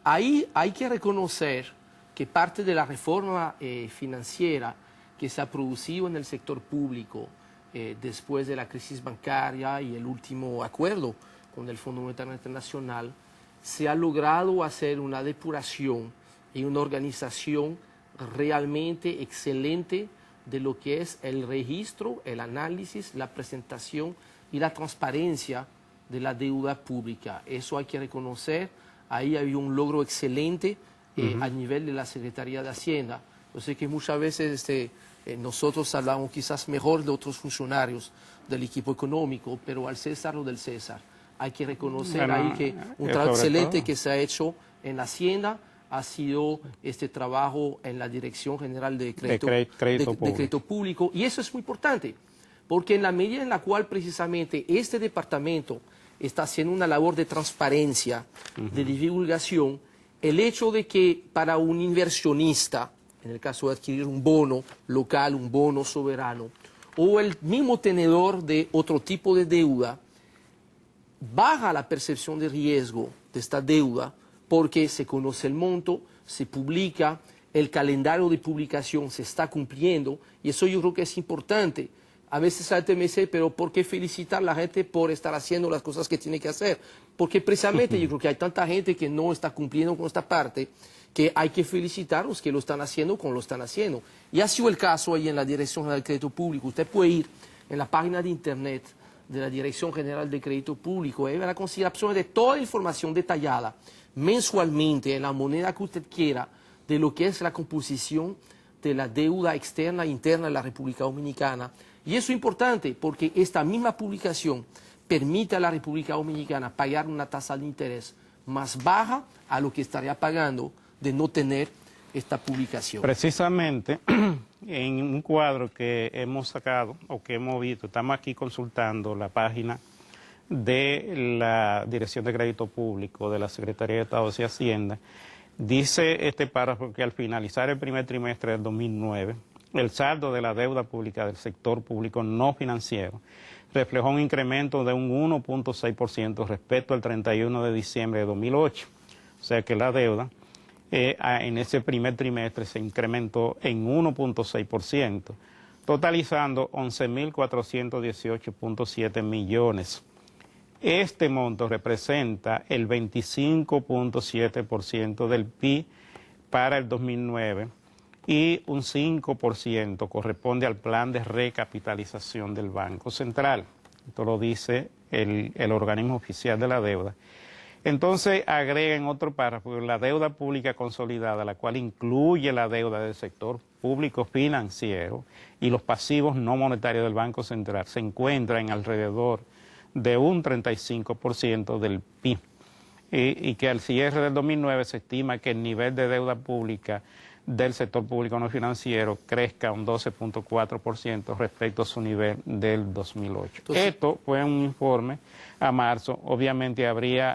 Ahí hay que reconocer que parte de la reforma financiera que se ha producido en el sector público después de la crisis bancaria y el último acuerdo con el Fondo Monetario Internacional, se ha logrado hacer una depuración y una organización realmente excelente de lo que es el registro, el análisis, la presentación y la transparencia de la deuda pública. Eso hay que reconocer. Ahí hay un logro excelente a nivel de la Secretaría de Hacienda. Yo sé que muchas veces nosotros hablamos quizás mejor de otros funcionarios del equipo económico, pero al César lo del César. Hay que reconocer ahí que un trabajo excelente que se ha hecho en Hacienda ha sido este trabajo en la Dirección General de Crédito Público. Y eso es muy importante, porque en la medida en la cual precisamente este departamento está haciendo una labor de transparencia, de divulgación, el hecho de que para un inversionista, en el caso de adquirir un bono local, un bono soberano, o el mismo tenedor de otro tipo de deuda, baja la percepción de riesgo de esta deuda porque se conoce el monto, se publica, el calendario de publicación se está cumpliendo, y eso yo creo que es importante. A veces la gente me dice, pero ¿por qué felicitar a la gente por estar haciendo las cosas que tiene que hacer? Porque precisamente yo creo que hay tanta gente que no está cumpliendo con esta parte que hay que felicitar a los que lo están haciendo como lo están haciendo. Y ha sido el caso ahí en la Dirección General de Crédito Público. Usted puede ir en la página de internet de la Dirección General de Crédito Público y verá consideración de toda la información detallada mensualmente en la moneda que usted quiera de lo que es la composición de la deuda externa e interna de la República Dominicana. Y eso es importante porque esta misma publicación permite a la República Dominicana pagar una tasa de interés más baja a lo que estaría pagando de no tener esta publicación. Precisamente, en un cuadro que hemos sacado o que hemos visto, estamos aquí consultando la página de la Dirección de Crédito Público de la Secretaría de Estado de Hacienda. Dice este párrafo que al finalizar el primer trimestre del 2009, el saldo de la deuda pública del sector público no financiero reflejó un incremento de un 1.6% respecto al 31 de diciembre de 2008. O sea que la deuda en ese primer trimestre se incrementó en 1.6%, totalizando 11.418.7 millones. Este monto representa el 25.7% del PIB para el 2009 y un 5% corresponde al plan de recapitalización del Banco Central. Esto lo dice el organismo oficial de la deuda. Entonces agrega en otro párrafo la deuda pública consolidada, la cual incluye la deuda del sector público financiero y los pasivos no monetarios del Banco Central, se encuentra en alrededor de un 35% del PIB y que al cierre del 2009 se estima que el nivel de deuda pública del sector público no financiero crezca un 12.4% respecto a su nivel del 2008. Entonces, esto fue un informe a marzo, obviamente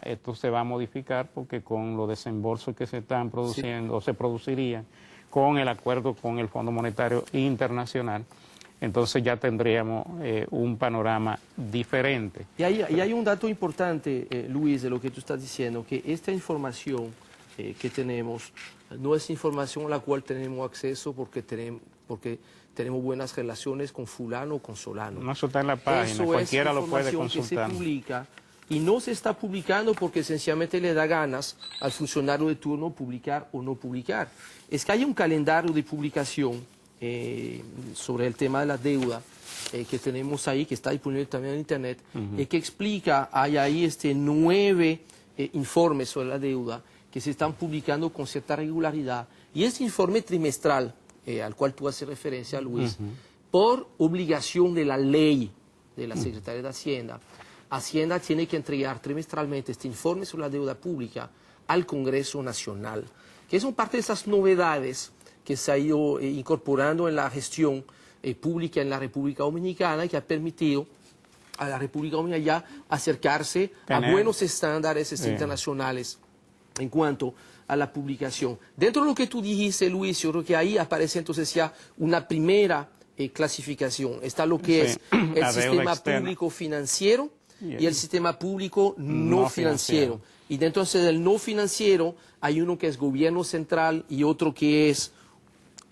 esto se va a modificar porque con los desembolsos que se están produciendo o se producirían con el acuerdo con el Fondo Monetario Internacional, entonces ya tendríamos un panorama diferente. Y hay un dato importante, Luis, de lo que tú estás diciendo, que esta información que tenemos no es información a la cual tenemos acceso porque tenemos buenas relaciones con fulano o con solano. No, eso está en la página, cualquiera lo puede consultar. Que se publica y no se está publicando porque sencillamente le da ganas al funcionario de turno publicar o no publicar. Es que hay un calendario de publicación sobre el tema de la deuda que tenemos ahí, que está disponible también en internet, que explica, hay ahí 9 informes sobre la deuda que se están publicando con cierta regularidad, y este informe trimestral, al cual tú haces referencia, Luis, por obligación de la ley de la Secretaría de Hacienda, Hacienda tiene que entregar trimestralmente este informe sobre la deuda pública al Congreso Nacional, que son parte de esas novedades que se ha ido incorporando en la gestión pública en la República Dominicana, y que ha permitido a la República Dominicana ya acercarse a buenos estándares internacionales en cuanto a la publicación. Dentro de lo que tú dijiste, Luis, yo creo que ahí aparece entonces ya una primera clasificación. Está lo que es el sistema público financiero, y el sistema público no financiero. Y dentro del no financiero hay uno que es gobierno central y otro que es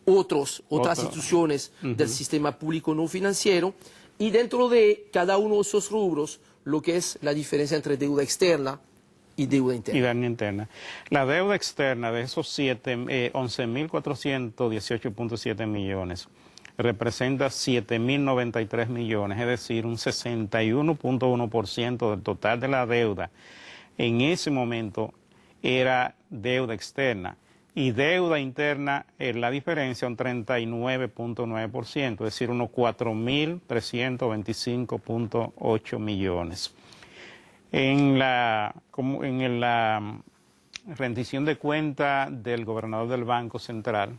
otras instituciones del sistema público no financiero. Y dentro de cada uno de esos rubros, lo que es la diferencia entre deuda externa y deuda interna. Y deuda interna. La deuda externa de esos 11.418.7 millones representa 7.093 millones, es decir, un 61.1% del total de la deuda. En ese momento era deuda externa. Y deuda interna, la diferencia, un 39.9%, es decir, unos 4.325.8 millones. En la rendición de cuenta del gobernador del Banco Central,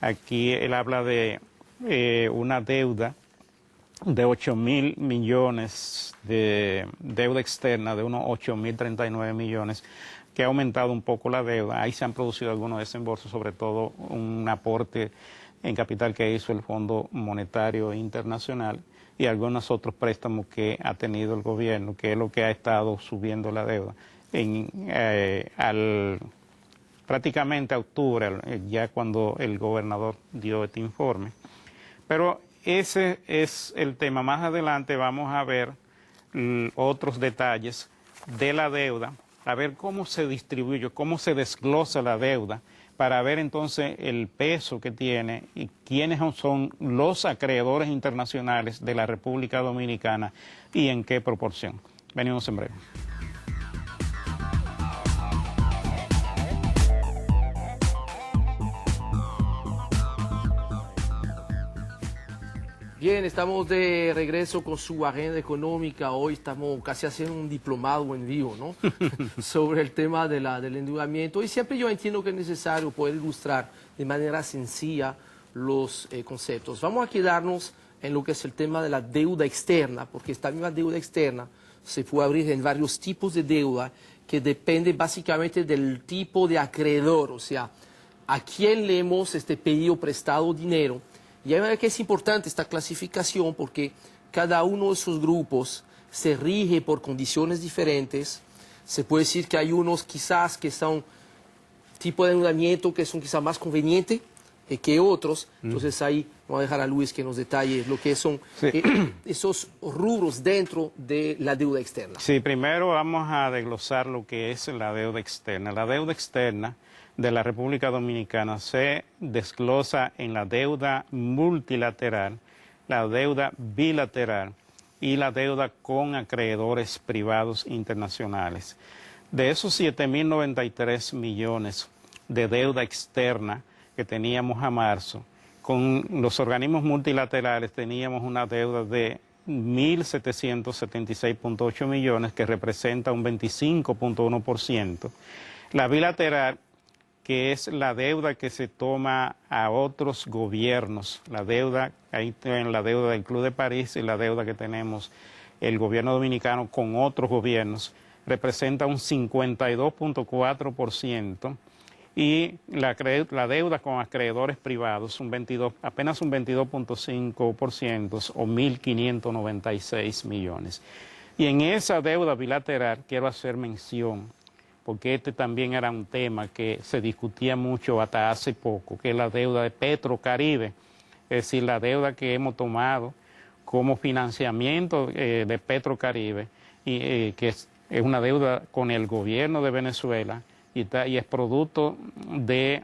aquí él habla de una deuda de 8.000 millones de deuda externa, de unos 8.039 millones, que ha aumentado un poco la deuda. Ahí se han producido algunos desembolsos, sobre todo un aporte en capital que hizo el Fondo Monetario Internacional y algunos otros préstamos que ha tenido el gobierno, que es lo que ha estado subiendo la deuda. Prácticamente a octubre, ya cuando el gobernador dio este informe. Pero ese es el tema. Más adelante vamos a ver otros detalles de la deuda, a ver cómo se distribuye, cómo se desglosa la deuda, para ver entonces el peso que tiene y quiénes son los acreedores internacionales de la República Dominicana y en qué proporción. Venimos en breve. Bien, estamos de regreso con su agenda económica. Hoy estamos casi haciendo un diplomado en vivo, ¿no? Sobre el tema del endeudamiento. Y siempre yo entiendo que es necesario poder ilustrar de manera sencilla los conceptos. Vamos a quedarnos en lo que es el tema de la deuda externa, porque esta misma deuda externa se puede abrir en varios tipos de deuda que depende básicamente del tipo de acreedor, o sea, a quién le hemos pedido prestado dinero. Y hay que es importante esta clasificación porque cada uno de esos grupos se rige por condiciones diferentes. Se puede decir que hay unos quizás que son tipo de endeudamiento que son quizás más convenientes que otros. Entonces ahí vamos a dejar a Luis que nos detalle lo que son esos rubros dentro de la deuda externa. Sí, primero vamos a desglosar lo que es la deuda externa. La deuda externa de la República Dominicana se desglosa en la deuda multilateral, la deuda bilateral y la deuda con acreedores privados internacionales. De esos 7.093 millones de deuda externa que teníamos a marzo, con los organismos multilaterales teníamos una deuda de 1.776.8 millones, que representa un 25.1%. La bilateral, que es la deuda que se toma a otros gobiernos, la deuda, ahí tienen la deuda del Club de París y la deuda que tenemos el gobierno dominicano con otros gobiernos, representa un 52.4%, y la deuda con acreedores privados apenas un 22.5% o 1.596 millones. Y en esa deuda bilateral quiero hacer mención, porque este también era un tema que se discutía mucho hasta hace poco, que es la deuda de Petrocaribe, es decir, la deuda que hemos tomado como financiamiento de Petrocaribe, y que es una deuda con el gobierno de Venezuela y es producto de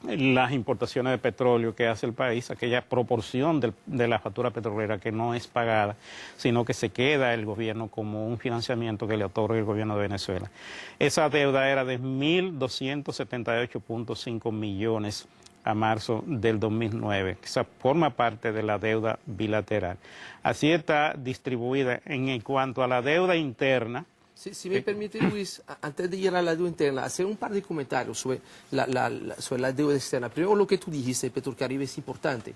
las importaciones de petróleo que hace el país, aquella proporción de la factura petrolera que no es pagada, sino que se queda el gobierno como un financiamiento que le otorga el gobierno de Venezuela. Esa deuda era de 1.278.5 millones a marzo del 2009, que forma parte de la deuda bilateral. Así está distribuida. En cuanto a la deuda interna, Si me permite, Luis, antes de ir a la deuda interna, hacer un par de comentarios sobre la deuda externa. Primero, lo que tú dijiste, Petrocaribe, es importante.